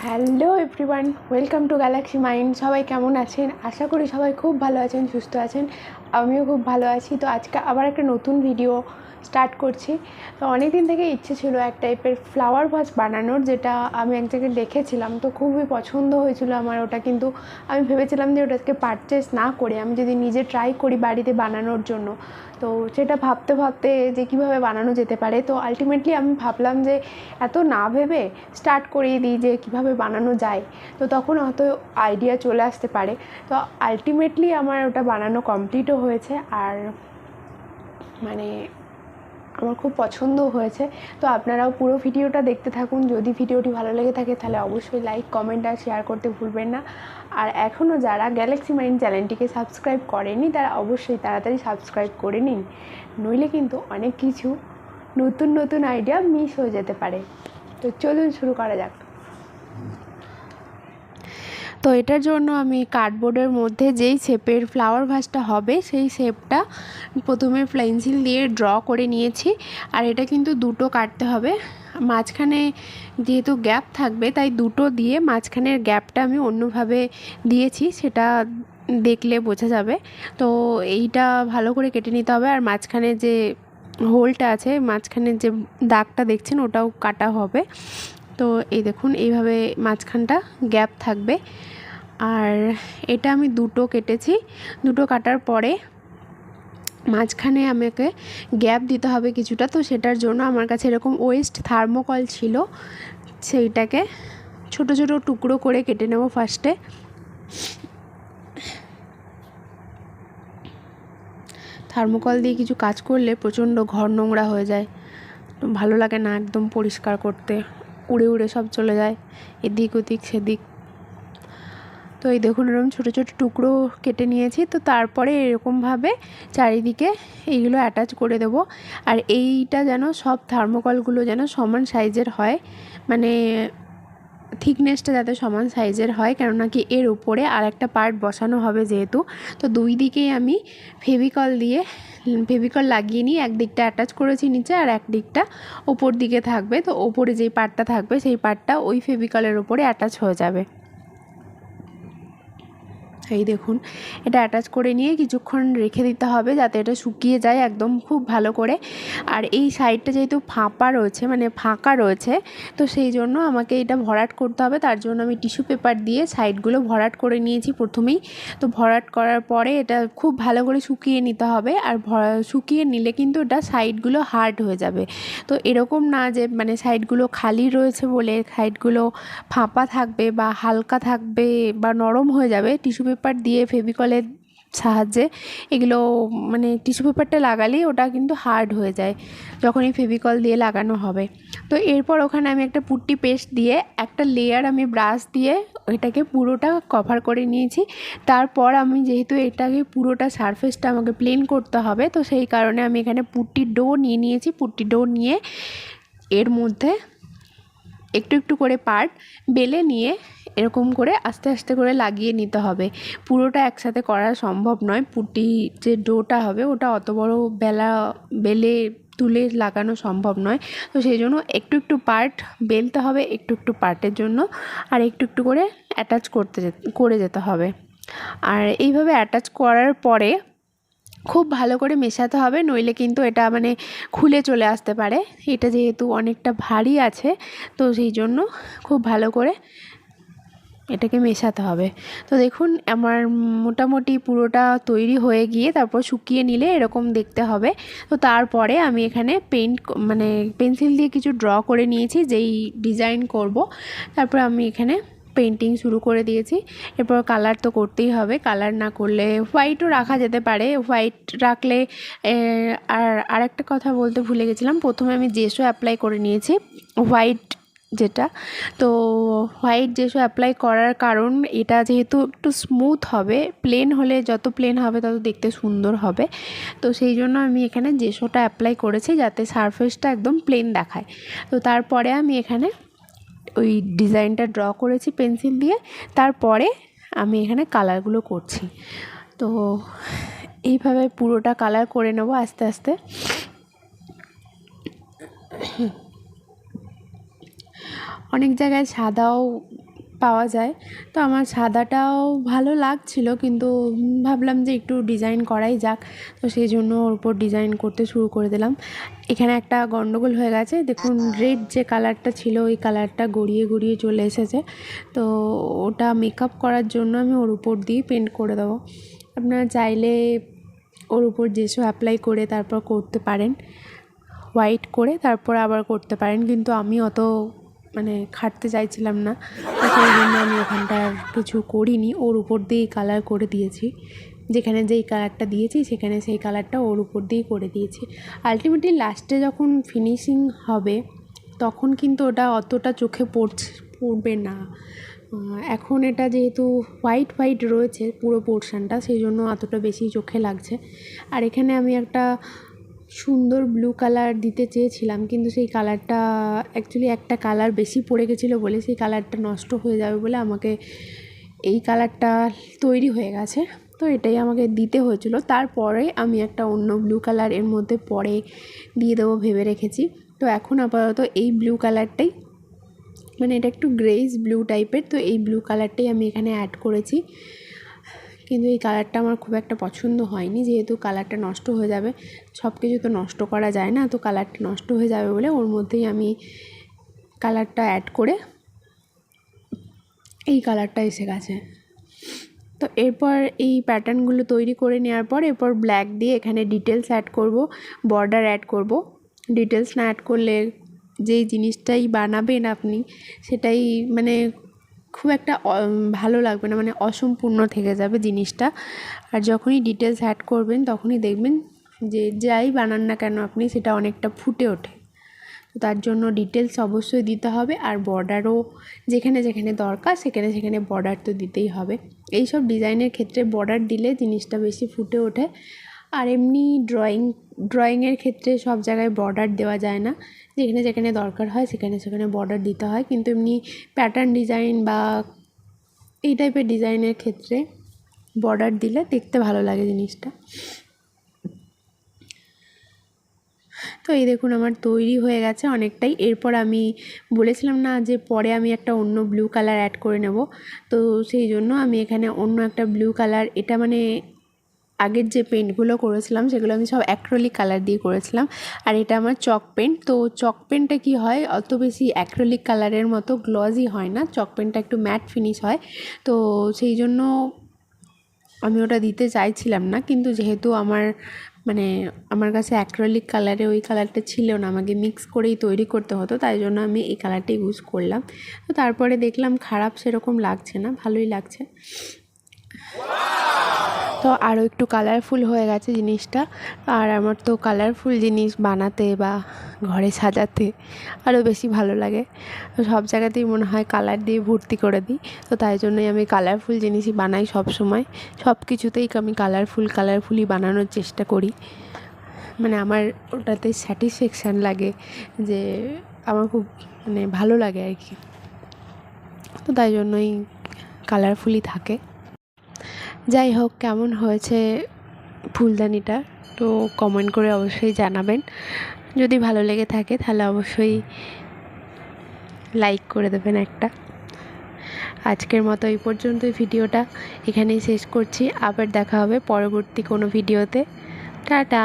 Hello everyone, welcome to Galaxy mind. সবাই কেমন আছেন? আশা করি সবাই খুব ভালো আছেন, সুস্থ আছেন। আমিও খুব ভালো আছি। তো আজকে আবার একটা নতুন ভিডিও স্টার্ট করছি। তো অনেক দিন থেকে ইচ্ছে ছিল এক টাইপের ফ্লাওয়ার ভাস বানানোর, যেটা আমি এক জায়গায় দেখেছিলাম, তো খুবই পছন্দ হয়েছিল আমার ওটা। কিন্তু আমি ভেবেছিলাম যে ওটাকে পারচেস না করে আমি যদি নিজে ট্রাই করি বাড়িতে বানানোর জন্য। তো সেটা ভাবতে ভাবতে যে কীভাবে বানানো যেতে পারে, তো আলটিমেটলি আমি ভাবলাম যে এত না ভেবে স্টার্ট করিয়ে দিই যে কীভাবে বানানো যায়। তো তখন হয়তো আইডিয়া চলে আসতে পারে। তো আলটিমেটলি আমার ওটা বানানো কমপ্লিটও হয়েছে, আর মানে আমার খুব পছন্দও হয়েছে। তো আপনারাও পুরো ভিডিওটা দেখতে থাকুন। যদি ভিডিওটি ভালো লেগে থাকে তাহলে অবশ্যই লাইক, কমেন্ট আর শেয়ার করতে ভুলবেন না। আর এখনও যারা গ্যালাক্সি মাইন্ড চ্যানেলটিকে সাবস্ক্রাইব করেনি তারা অবশ্যই তাড়াতাড়ি সাবস্ক্রাইব করে নিন, নইলে কিন্তু অনেক কিছু নতুন নতুন আইডিয়া মিস হয়ে যেতে পারে। তো চলুন শুরু করা যাক। তো এটার জন্য আমি কার্ডবোর্ডের মধ্যে যেই শেপের ফ্লাওয়ার ভাসটা হবে সেই শেপটা প্রথমে পেন্সিল দিয়ে ড্র করে নিয়েছি। আর এটা কিন্তু দুটো কাটতে হবে, মাঝখানে যেহেতু গ্যাপ থাকবে তাই দুটো দিয়ে মাঝখানের গ্যাপটা আমি অন্যভাবে দিয়েছি, সেটা দেখলে বোঝা যাবে। তো এইটা ভালো করে কেটে নিতে হবে। আর মাঝখানে যে হোলটা আছে, মাঝখানে যে দাগটা দেখছেন ওটাও কাটা হবে। তো এই দেখুন, এইভাবে মাঝখানটা গ্যাপ থাকবে। আর এটা আমি দুটো কেটেছি। দুটো কাটার পরে মাঝখানে আমাকে গ্যাপ দিতে হবে কিছুটা। তো সেটার জন্য আমার কাছে এরকম ওয়েস্ট থার্মোকল ছিল, সেইটাকে ছোট ছোট টুকরো করে কেটে নেব ফার্স্টে। থার্মোকল দিয়ে কিছু কাজ করলে প্রচণ্ড ঘর নোংরা হয়ে যায়, ভালো লাগে না একদম পরিষ্কার করতে, উড়ে উড়ে সব চলে যায় এদিক ওদিক সেদিক। তো এই দেখুন এরকম ছোটো ছোটো টুকরো কেটে নিয়েছি। তো তারপরে এরকমভাবে চারিদিকে এইগুলো অ্যাটাচ করে দেব। আর এইটা যেন সব থার্মোকলগুলো যেন সমান সাইজের হয়, মানে থিকনেসটা যাতে সমান সাইজের হয়, কেননা কি এর উপরে আর একটা পার্ট বসানো হবে যেহেতু। তো দুই দিকেই আমি ফেভিকল লাগিয়ে নিয়ে একদিকটা অ্যাটাচ করেছি নিচে, আর একদিকটা ওপর দিকে থাকবে। তো ওপরে যেই পার্টটা থাকবে সেই পার্টটা ওই ফেভিকলের ওপরে অ্যাটাচ হয়ে যাবে। এই দেখুন, এটা অ্যাটাচ করে নিয়ে কিছুক্ষণ রেখে দিতে হবে যাতে এটা শুকিয়ে যায় একদম খুব ভালো করে। আর এই সাইডটা যেহেতু ফাঁপা রয়েছে, মানে ফাঁকা রয়েছে, তো সেই জন্য আমাকে এটা ভরাট করতে হবে। তার জন্য আমি টিস্যু পেপার দিয়ে সাইডগুলো ভরাট করে নিয়েছি প্রথমেই। তো ভরাট করার পরে এটা খুব ভালো করে শুকিয়ে নিতে হবে। আর শুকিয়ে নিলে কিন্তু এটা সাইডগুলো হার্ড হয়ে যাবে। তো এরকম না যে মানে সাইডগুলো খালি রয়েছে বলে সাইডগুলো ফাঁপা থাকবে বা হালকা থাকবে বা নরম হয়ে যাবে। টিস্যু পেপার দিয়ে ফেভিকলের সাহায্যে এগুলো মানে টিস্যু পেপারটা লাগালেই ওটা কিন্তু হার্ড হয়ে যায় যখন এই ফেভিকল দিয়ে লাগানো হবে। তো এরপর ওখানে আমি একটা পুট্টি পেস্ট দিয়ে একটা লেয়ার আমি ব্রাশ দিয়ে এটাকে পুরোটা কভার করে নিয়েছি। তারপর আমি যেহেতু এটাকে পুরোটা সারফেসটা আমাকে প্লেন করতে হবে, তো সেই কারণে আমি এখানে পুট্টির ডো নিয়েছি। পুট্টির ডো নিয়ে এর মধ্যে একটু একটু করে পার্ট বেলে নিয়ে এরকম করে আস্তে আস্তে করে লাগিয়ে নিতে হবে। পুরোটা একসাথে করা সম্ভব নয়, পুটি যে ডোটা হবে ওটা অত বড় বেলে তুলে লাগানো সম্ভব নয়। তো সেই জন্য একটু একটু পার্ট বেলতে হবে, একটু একটু পার্টের জন্য, আর একটু একটু করে অ্যাটাচ করে যেতে হবে। আর এইভাবে অ্যাটাচ করার পরে খুব ভালো করে মেশাতে হবে, নইলে কিন্তু এটা মানে খুলে চলে আসতে পারে। এটা যেহেতু অনেকটা ভারী আছে, তো সেই জন্য খুব ভালো করে এটাকে মেশাতে হবে। তো দেখুন আমার মোটামুটি পুরোটা তৈরি হয়ে গিয়ে তারপর শুকিয়ে নিলে এরকম দেখতে হবে। তো তারপরে আমি এখানে মানে পেন্সিল দিয়ে কিছু ড্র করে নিয়েছি যেই ডিজাইন করব। তারপর আমি এখানে পেন্টিং শুরু করে দিয়েছি। এরপর কালার তো করতেই হবে, কালার না করলে হোয়াইটও রাখা যেতে পারে। হোয়াইট রাখলে আর একটা কথা বলতে ভুলে গেছিলাম, প্রথমে আমি জেসো অ্যাপ্লাই করে নিয়েছি হোয়াইট যেটা। তো হোয়াইট জেসো অ্যাপ্লাই করার কারণ এটা যেহেতু একটু স্মুথ হবে, প্লেন হলে যত প্লেন হবে তত দেখতে সুন্দর হবে। তো সেই জন্য আমি এখানে জেসোটা অ্যাপ্লাই করেছি যাতে সারফেসটা একদম প্লেন দেখায়। তো তারপরে আমি এখানে ওই ডিজাইনটা ড্র করেছি পেন্সিল দিয়ে, তারপরে আমি এখানে কালারগুলো করছি। তো এইভাবে পুরোটা কালার করে নেব আস্তে আস্তে। অনেক জায়গায় সাদাও পাওয়া যায়। তো আমার সাদাটাও ভালো লাগছিল, কিন্তু ভাবলাম যে একটু ডিজাইন করাই যাক, তো সেই জন্য ওর উপর ডিজাইন করতে শুরু করে দিলাম। এখানে একটা গন্ডগোল হয়ে গেছে, দেখুন রেড যে কালারটা ছিল ওই কালারটা গড়িয়ে গড়িয়ে চলে এসেছে। তো ওটা মেকআপ করার জন্য আমি ওর উপর দিয়ে পেন্ট করে দেবো। আপনারা চাইলে ওর উপর জেসো অ্যাপ্লাই করে তারপর করতে পারেন, হোয়াইট করে তারপর আবার করতে পারেন, কিন্তু আমি অত খাটতে চাইছিলাম না, তো সেই জন্য আমি ওখানটা কিছু করিনি, ওর উপর দিয়েই কালার করে দিয়েছি। যেখানে যেই কালারটা দিয়েছি সেখানে সেই কালারটা ওর উপর দিয়েই করে দিয়েছি। আলটিমেটলি লাস্টে যখন ফিনিশিং হবে তখন কিন্তু ওটা অতটা চোখে পড়বে না। এখন এটা যেহেতু হোয়াইট হোয়াইট রয়েছে পুরো পোর্শনটা, সেই জন্য অতটা বেশি চোখে লাগছে। আর এখানে আমি একটা সুন্দর ব্লু কালার দিতে চেয়েছিলাম, কিন্তু সেই কালারটা অ্যাকচুয়ালি একটা কালার বেশি পড়ে গেছিলো বলে সেই কালারটা নষ্ট হয়ে যাবে বলে আমাকে এই কালারটা তৈরি হয়ে গেছে, তো এটাই আমাকে দিতে হয়েছিল। তারপরে আমি একটা অন্য ব্লু কালার এর মধ্যে পরে দিয়ে দেবো ভেবে রেখেছি। তো এখন আপাতত এই ব্লু কালারটাই, এটা একটু গ্রেইশ ব্লু টাইপের, তো এই ব্লু কালারটাই আমি এখানে অ্যাড করেছি। কিন্তু এই কালারটা আমার খুব একটা পছন্দ হয়নি, যেহেতু কালারটা নষ্ট হয়ে যাবে, সব কিছু তো নষ্ট করা যায় না, তো কালারটা নষ্ট হয়ে যাবে বলে ওর মধ্যেই আমি কালারটা অ্যাড করে এই কালারটা এসে গেছে। তো এরপর এই প্যাটার্নগুলো তৈরি করে নেওয়ার পর এরপর ব্ল্যাক দিয়ে এখানে ডিটেলস অ্যাড করব, বর্ডার অ্যাড করব। ডিটেলস না অ্যাড করলে যেই জিনিসটাই বানাবেন আপনি সেটাই খুব একটা ভালো লাগবে না, অসম্পূর্ণ থেকে যাবে জিনিসটা। আর যখনই ডিটেলস অ্যাড করবেন তখনই দেখবেন যে যাই বানান না কেন আপনি সেটা অনেকটা ফুটে ওঠে। তো তার জন্য ডিটেলস অবশ্যই দিতে হবে, আর বর্ডারও যেখানে যেখানে দরকার সেখানে সেখানে বর্ডার তো দিতেই হবে। এই সব ডিজাইনের ক্ষেত্রে বর্ডার দিলে জিনিসটা বেশি ফুটে ওঠে। আর এমনি ড্রয়িংয়ের ক্ষেত্রে সব জায়গায় বর্ডার দেওয়া যায় না, যেখানে যেখানে দরকার হয় সেখানে সেখানে বর্ডার দিতে হয়, কিন্তু এমনি প্যাটার্ন ডিজাইন বা এই টাইপের ডিজাইনের ক্ষেত্রে বর্ডার দিলে দেখতে ভালো লাগে জিনিসটা। তো এই দেখুন আমার তৈরি হয়ে গেছে অনেকটাই। এরপর আমি বলেছিলাম না যে পরে আমি একটা অন্য ব্লু কালার অ্যাড করে নেব, তো সেই জন্য আমি এখানে অন্য একটা ব্লু কালার, এটা আগের যে পেন্টগুলো করেছিলাম সেগুলো আমি সব অ্যাক্রিলিক কালার দিয়ে করেছিলাম, আর এটা আমার চক পেন্ট। তো চক পেন্টটা কী হয়, অত বেশি অ্যাক্রিলিক কালারের মতো গ্লজি হয় না, চক পেন্টটা একটু ম্যাট ফিনিশ হয়, তো সেই জন্য আমি ওটা দিতে চাইছিলাম না। কিন্তু যেহেতু আমার কাছে অ্যাক্রিলিক কালারে ওই কালারটা ছিল না, আমাকে মিক্স করেই তৈরি করতে হতো, তাই জন্য আমি এই কালারটা ইউজ করলাম। তো তারপরে দেখলাম খারাপ সেরকম লাগছে না, ভালোই লাগছে। তো আরও একটু কালারফুল হয়ে গেছে জিনিসটা। আর আমার তো কালারফুল জিনিস বানাতে বা ঘরে সাজাতে আরও বেশি ভালো লাগে, তো সব জায়গাতেই মনে হয় কালার দিয়ে ভর্তি করে দিই, তো তাই জন্যই আমি কালারফুল জিনিসই বানাই সব সময়। সব কিছুতেই আমি কালারফুলই বানানোর চেষ্টা করি, আমার ওটাতে স্যাটিসফ্যাকশান লাগে, যে আমার খুব ভালো লাগে আর কি, তো তাই জন্যই কালারফুলই থাকে। যাই হোক, কেমন হয়েছে ফুলদানিটা তো কমেন্ট করে অবশ্যই জানাবেন। যদি ভালো লেগে থাকে তাহলে অবশ্যই লাইক করে দেবেন একটা। আজকের মতো এই পর্যন্তই ভিডিওটা এখানেই শেষ করছি, আবার দেখা হবে পরবর্তী কোনো ভিডিওতে। টাটা।